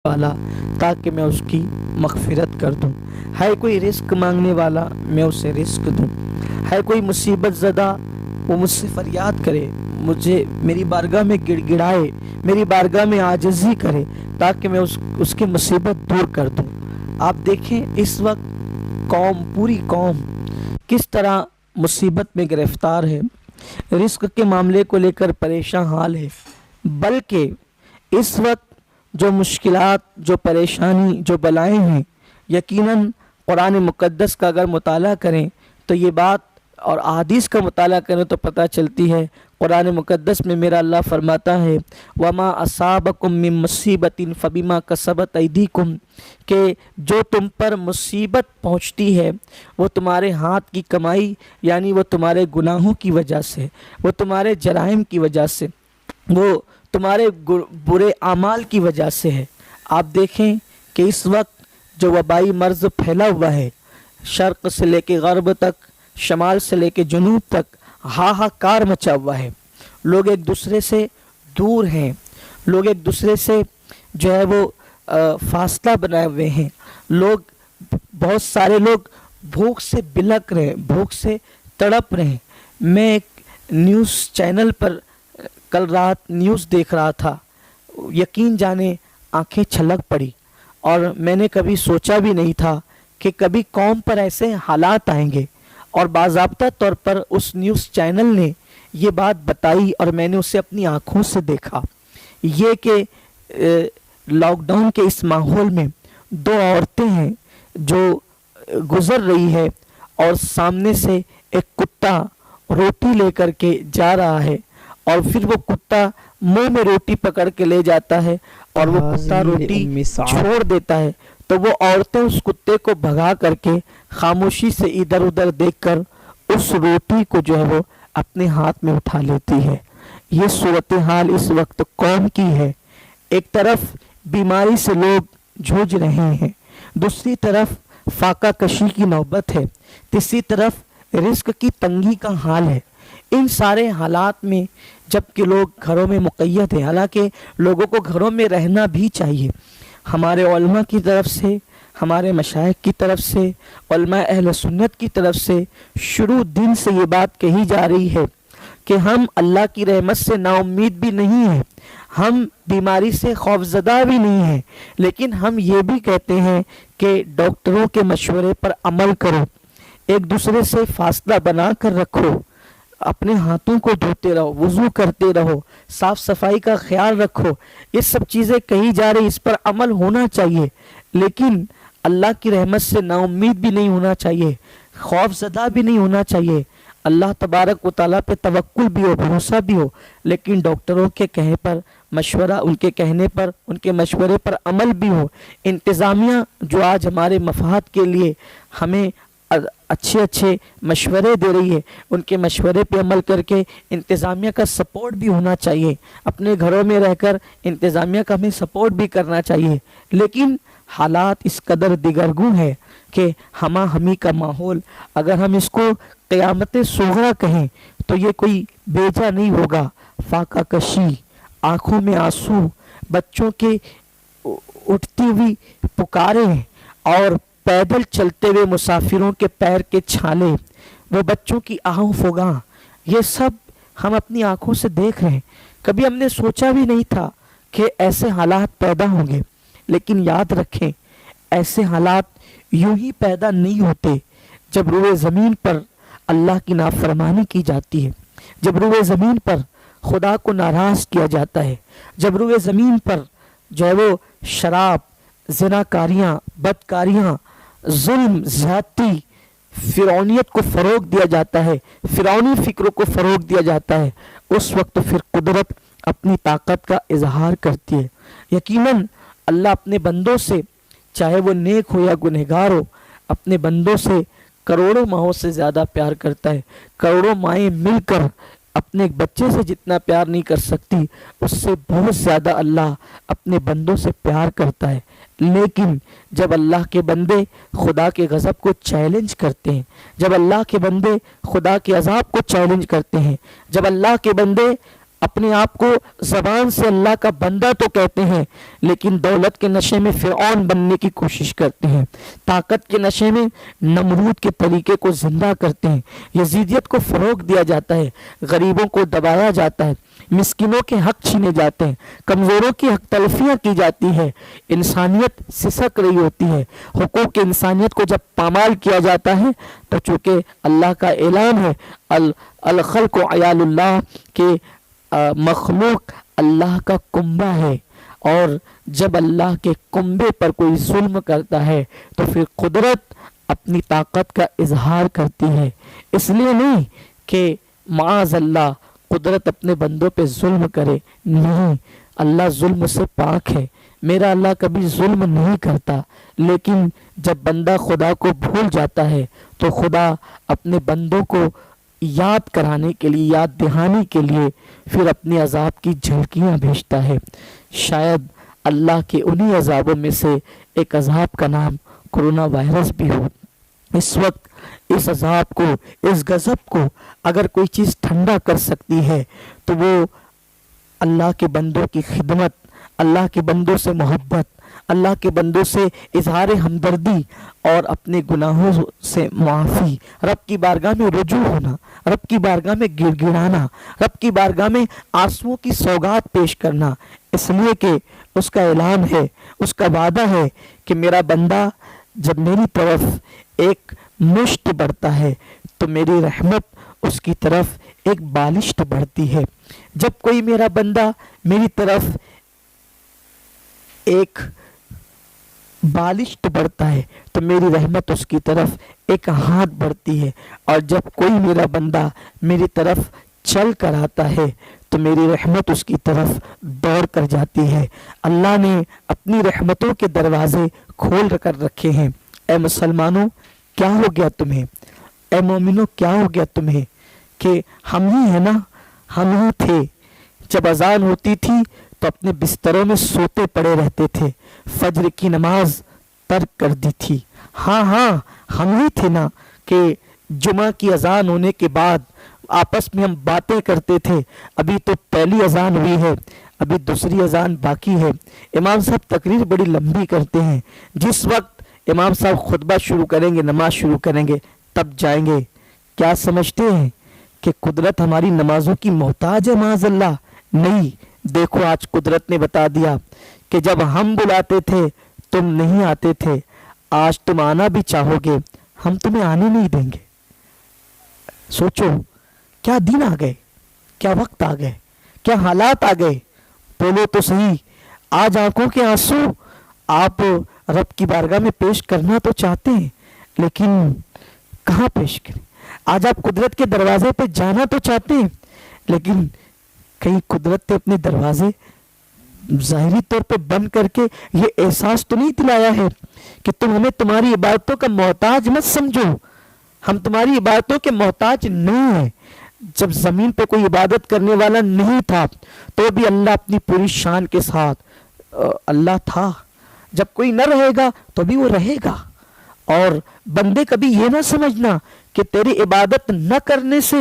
والا تاکہ میں اس کی مغفرت کر دوں۔ ہے کوئی رزق مانگنے والا میں اسے رزق دوں۔ ہے کوئی مصیبت زدہ وہ مجھ سے فریاد کرے، مجھے میری بارگاہ میں گڑ گڑائے، میری بارگاہ میں عاجزی کرے تاکہ میں اس کی مصیبت دور کر دوں۔ آپ دیکھیں اس وقت پوری قوم کس طرح مصیبت میں گرفتار ہے، رزق کے معاملے کو لے کر پریشان حال ہے، بلکہ اس وقت جو مشکلات، جو پریشانی، جو بلائیں ہیں، یقیناً قرآن مقدس کا اگر مطالعہ کریں تو یہ بات، اور احادیث کا مطالعہ کریں تو پتہ چلتی ہے۔ قرآن مقدس میں میرا اللہ فرماتا ہے وَمَا أَصَابَكُم مِّن مُّصِيبَةٍ فَبِمَا كَسَبَتْ أَيْدِيكُمْ، کہ جو تم پر مصیبت پہنچتی ہے وہ تمہارے ہاتھ کی کمائی، یعنی وہ تمہارے گناہوں کی وجہ سے، وہ تمہارے جرائم کی وجہ سے، وہ تمہارے برے اعمال کی وجہ سے ہے۔ آپ دیکھیں کہ اس وقت جو وبائی مرض پھیلا ہوا ہے، شرق سے لے کے غرب تک، شمال سے لے کے جنوب تک ہاہاکار مچا ہوا ہے۔ لوگ ایک دوسرے سے دور ہیں، لوگ ایک دوسرے سے جو ہے وہ فاصلہ بنائے ہوئے ہیں، بہت سارے لوگ بھوک سے بلک رہے ہیں، بھوک سے تڑپ رہے ہیں۔ میں ایک نیوز چینل پر کل رات نیوز دیکھ رہا تھا، یقین جانے آنکھیں چھلک پڑی، اور میں نے کبھی سوچا بھی نہیں تھا کہ کبھی قوم پر ایسے حالات آئیں گے، اور باضابطہ طور پر اس نیوز چینل نے یہ بات بتائی اور میں نے اسے اپنی آنکھوں سے دیکھا۔ یہ کہ لاک ڈاؤن کے اس ماحول میں دو عورتیں ہیں جو گزر رہی ہے، اور سامنے سے ایک کتا روٹی لے کر کے جا رہا ہے، اور پھر وہ کتا منہ میں روٹی پکڑ کے لے جاتا ہے اور وہ کتا روٹی چھوڑ دیتا ہے، تو وہ عورتیں اس کتے کو بھگا کر کے خاموشی سے ادھر ادھر دیکھ کر اس روٹی کو جو ہے وہ اپنے ہاتھ میں اٹھا لیتی ہے۔ یہ صورتحال اس وقت قوم کی ہے۔ ایک طرف بیماری سے لوگ جھوج رہے ہیں، دوسری طرف فاقہ کشی کی نوبت ہے، تیسری طرف رزق کی تنگی کا حال ہے۔ ان سارے حالات میں جب کہ لوگ گھروں میں مقید ہیں، حالانکہ لوگوں کو گھروں میں رہنا بھی چاہیے، ہمارے علماء کی طرف سے، ہمارے مشائخ کی طرف سے، علماء اہل سنت کی طرف سے شروع دن سے یہ بات کہی جا رہی ہے کہ ہم اللہ کی رحمت سے نا امید بھی نہیں ہیں، ہم بیماری سے خوفزدہ بھی نہیں ہیں، لیکن ہم یہ بھی کہتے ہیں کہ ڈاکٹروں کے مشورے پر عمل کرو، ایک دوسرے سے فاصلہ بنا کر رکھو، اپنے ہاتھوں کو دھوتے رہو، وضو کرتے رہو، صاف صفائی کا خیال رکھو۔ یہ سب چیزیں کہی جا رہی، اس پر عمل ہونا چاہیے، لیکن اللہ کی رحمت سے نا امید بھی نہیں ہونا چاہیے، خوف زدہ بھی نہیں ہونا چاہیے۔ اللہ تبارک و تعالیٰ پہ توکل بھی ہو، بھروسہ بھی ہو، لیکن ڈاکٹروں کے کہے پر مشورہ، ان کے کہنے پر، ان کے مشورے پر عمل بھی ہو۔ انتظامیہ جو آج ہمارے مفاد کے لیے ہمیں اچھے مشورے دے رہی ہے، ان کے مشورے پہ عمل کر کے انتظامیہ کا سپورٹ بھی ہونا چاہیے، اپنے گھروں میں رہ کر انتظامیہ کا ہمیں سپورٹ بھی کرنا چاہیے، لیکن حالات اس قدر دیگرگوں ہے کہ ہمہ ہمی کا ماحول، اگر ہم اس کو قیامت صغریٰ کہیں تو یہ کوئی بیجا نہیں ہوگا۔ فاقہ کشی، آنکھوں میں آنسو، بچوں کے اٹھتی ہوئی پکاریں، اور پیدل چلتے ہوئے مسافروں کے پیر کے چھالے، وہ بچوں کی آہوں فغاں، یہ سب ہم اپنی آنکھوں سے دیکھ رہے ہیں۔ کبھی ہم نے سوچا بھی نہیں تھا کہ ایسے حالات پیدا ہوں گے، لیکن یاد رکھیں ایسے حالات یوں ہی پیدا نہیں ہوتے۔ جب روئے زمین پر اللہ کی نافرمانی کی جاتی ہے، جب روئے زمین پر خدا کو ناراض کیا جاتا ہے، جب روئے زمین پر جو ہے وہ شراب، زناکاریاں، بدکاریاں، ظلم، زیادتی، فرعونیت کو فروغ دیا جاتا ہے، فرعونی فکروں کو فروغ دیا جاتا ہے، اس وقت پھر قدرت اپنی طاقت کا اظہار کرتی ہے۔ یقیناً اللہ اپنے بندوں سے، چاہے وہ نیک ہو یا گنہگار ہو، اپنے بندوں سے کروڑوں ماؤں سے زیادہ پیار کرتا ہے۔ کروڑوں مائیں مل کر اپنے ایک بچے سے جتنا پیار نہیں کر سکتی، اس سے بہت زیادہ اللہ اپنے بندوں سے پیار کرتا ہے۔ لیکن جب اللہ کے بندے خدا کے غضب کو چیلنج کرتے ہیں، جب اللہ کے بندے خدا کے عذاب کو چیلنج کرتے ہیں، جب اللہ کے بندے اپنے آپ کو زبان سے اللہ کا بندہ تو کہتے ہیں، لیکن دولت کے نشے میں فرعون بننے کی کوشش کرتے ہیں، طاقت کے نشے میں نمرود کے طریقے کو زندہ کرتے ہیں، یزیدیت کو فروغ دیا جاتا ہے، غریبوں کو دبایا جاتا ہے، مسکینوں کے حق چھینے جاتے ہیں، کمزوروں کی حق تلفیاں کی جاتی ہے، انسانیت سسک رہی ہوتی ہے۔ حقوق انسانیت کو جب پامال کیا جاتا ہے تو چونکہ اللہ کا اعلان ہے الخلق عیال اللہ کہ مخلوق اللہ کا کنبہ ہے، اور جب اللہ کے کنبے پر کوئی ظلم کرتا ہے تو پھر قدرت اپنی طاقت کا اظہار کرتی ہے۔ اس لیے نہیں کہ معاذ اللہ قدرت اپنے بندوں پہ ظلم کرے، نہیں، اللہ ظلم سے پاک ہے، میرا اللہ کبھی ظلم نہیں کرتا، لیکن جب بندہ خدا کو بھول جاتا ہے تو خدا اپنے بندوں کو یاد کرانے کے لیے، یاد دہانی کے لیے پھر اپنے عذاب کی جھلکیاں بھیجتا ہے۔ شاید اللہ کے انہی عذابوں میں سے ایک عذاب کا نام کرونا وائرس بھی ہو۔ اس وقت اس عذاب کو، اس غضب کو اگر کوئی چیز ٹھنڈا کر سکتی ہے تو وہ اللہ کے بندوں کی خدمت، اللہ کے بندوں سے محبت، اللہ کے بندوں سے اظہار ہمدردی اور اپنے گناہوں سے معافی، رب کی بارگاہ میں رجوع ہونا، رب کی بارگاہ میں گڑ گڑانا، رب کی بارگاہ میں آنسوؤں کی سوگات پیش کرنا، اس لیے کہ اس کا اعلان ہے، اس کا وعدہ ہے کہ میرا بندہ جب میری طرف ایک مشت بڑھتا ہے تو میری رحمت اس کی طرف ایک بالشت بڑھتی ہے۔ جب کوئی میرا بندہ میری طرف ایک بالشت بڑھتا ہے تو میری رحمت اس کی طرف ایک ہاتھ بڑھتی ہے، اور جب کوئی میرا بندہ میری طرف چل کر آتا ہے تو میری رحمت اس کی طرف دوڑ کر جاتی ہے۔ اللہ نے اپنی رحمتوں کے دروازے کھول کر رکھے ہیں۔ اے مسلمانوں، کیا ہو گیا تمہیں؟ اے مومنوں، کیا ہو گیا تمہیں کہ ہم ہی ہیں نا، ہم ہی تھے جب اذان ہوتی تھی تو اپنے بستروں میں سوتے پڑے رہتے تھے، فجر کی نماز ترک کر دی تھی۔ ہاں ہم ہی تھے نا کہ جمعہ کی اذان ہونے کے بعد آپس میں ہم باتیں کرتے تھے، ابھی تو پہلی اذان ہوئی ہے، ابھی دوسری اذان باقی ہے۔ امام صاحب تقریر بڑی لمبی کرتے ہیں، جس وقت امام صاحب خطبہ شروع کریں گے، نماز شروع کریں گے، تب جائیں گے۔ کیا سمجھتے ہیں کہ قدرت ہماری نمازوں کی محتاج ہے؟ معاذ اللہ نہیں۔ دیکھو آج قدرت نے بتا دیا کہ جب ہم بلاتے تھے تم نہیں آتے تھے، آج تم آنا بھی چاہو گے، ہم تمہیں آنے نہیں دیں گے۔ سوچو کیا دن آ گئے، کیا وقت آ گئے، کیا حالات آ گئے۔ بولو تو صحیح، آج آنکھوں کے آنسو آپ رب کی بارگاہ میں پیش کرنا تو چاہتے ہیں، لیکن کہاں پیش کریں؟ آج آپ قدرت کے دروازے پہ جانا تو چاہتے ہیں، لیکن کہیں قدرت نے اپنے دروازے ظاہری طور پہ بند کر کے یہ احساس تو نہیں دلایا ہے کہ تم ہمیں تمہاری عبادتوں کا محتاج مت سمجھو، ہم تمہاری عبادتوں کے محتاج نہیں ہیں۔ جب زمین پہ کوئی عبادت کرنے والا نہیں تھا تو بھی اللہ اپنی پوری شان کے ساتھ اللہ تھا، جب کوئی نہ رہے گا تو بھی وہ رہے گا۔ اور بندے کبھی یہ نہ سمجھنا کہ تیری عبادت نہ کرنے سے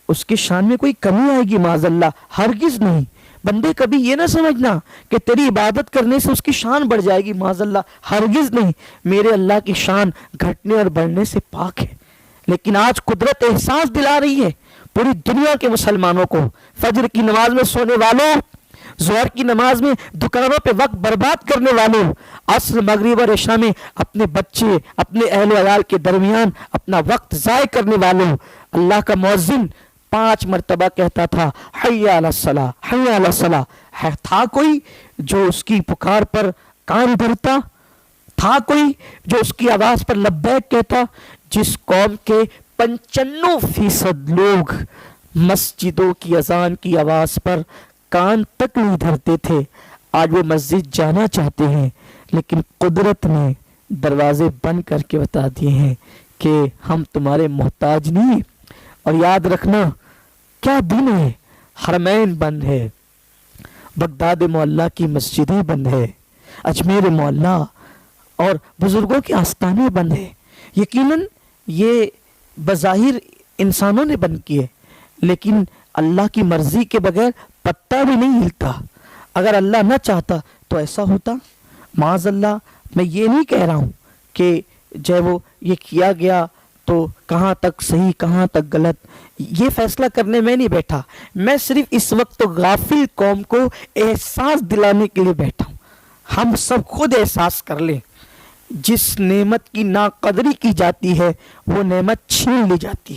اس کی شان میں کوئی کمی آئے گی، معاذ اللہ، ہرگز نہیں۔ بندے کبھی یہ نہ سمجھنا کہ تیری عبادت کرنے سے اس کی شان بڑھ جائے گی، معاذ اللہ، ہرگز نہیں۔ میرے اللہ کی شان گھٹنے اور بڑھنے سے پاک ہے، لیکن آج قدرت احساس دلا رہی ہے پوری دنیا کے مسلمانوں کو، فجر کی نماز میں سونے والوں، ظہر کی نماز میں دکانوں پہ وقت برباد کرنے والوں، عصر مغرب اور عشاء میں اپنے بچے، اپنے اہل و عیال کے درمیان اپنا وقت ضائع کرنے والوں۔ اللہ کا مؤذن 5 مرتبہ کہتا تھا حی علی الصلاۃ، حی علی الصلاۃ۔ تھا کوئی جو اس کی پکار پر کان دھرتا؟ تھا کوئی جو اس کی آواز پر لبیک کہتا؟ جس قوم کے 95% لوگ مسجدوں کی اذان کی آواز پر کان تک نہیں دھرتے تھے، آج وہ مسجد جانا چاہتے ہیں، لیکن قدرت نے دروازے بند کر کے بتا دیے ہیں کہ ہم تمہارے محتاج نہیں۔ اور یاد رکھنا کیا دن ہے، حرمین بند ہے، بغداد معلیٰ کی مسجدیں بند ہے، اجمیر معلیٰ اور بزرگوں کے آستانے بند ہیں۔ یقیناً یہ بظاہر انسانوں نے بند کیے، لیکن اللہ کی مرضی کے بغیر پتا بھی نہیں ہلتا. اگر اللہ نہ چاہتا تو ایسا ہوتا؟ معاذ اللہ. میں یہ نہیں کہہ رہا ہوں کہ جو وہ یہ کیا گیا تو کہاں تک صحیح کہاں تک غلط، یہ فیصلہ کرنے میں نہیں بیٹھا. میں صرف اس وقت غافل قوم کو احساس دلانے کے لیے بیٹھا ہوں. ہم سب خود احساس کر لیں، جس نعمت کی ناقدری کی جاتی ہے وہ نعمت چھین لی جاتی ہے.